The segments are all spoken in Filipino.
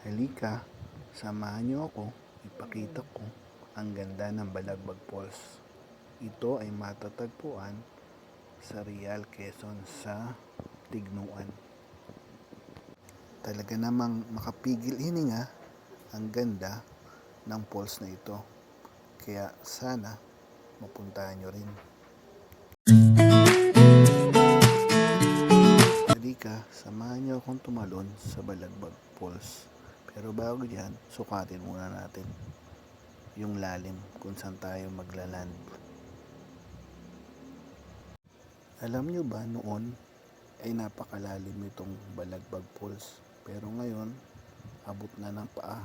Halika, samahan niyo ako, ipakita ko ang ganda ng Balagbag Falls. Ito ay matatagpuan sa Real, Quezon sa Tignuan. Talaga namang makapigil hininga ang ganda ng falls na ito. Kaya sana mapuntahan nyo rin. Halika, samahan niyo akong tumalon sa Balagbag Falls. Pero bago dyan, sukatin muna natin yung lalim kung saan tayo maglaland. Alam nyo ba noon ay napakalalim itong Balagbag Falls, pero ngayon abot na ng paa.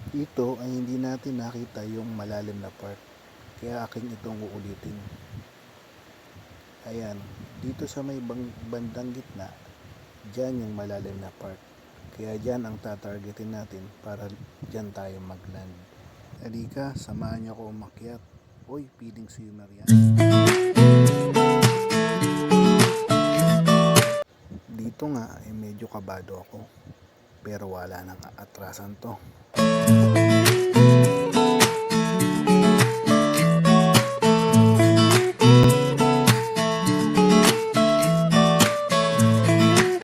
Dito ay hindi natin nakita yung malalim na part, kaya aking itong uulitin. Ayan, dito sa may bandang gitna, dyan yung malalim na part. Kaya dyan ang tatargetin natin para dyan tayo magland. Halika, samahan niyo ako umakyat. Uy, piling swimmer yan. Dito nga ay medyo kabado ako. Pero wala nang atrasan to.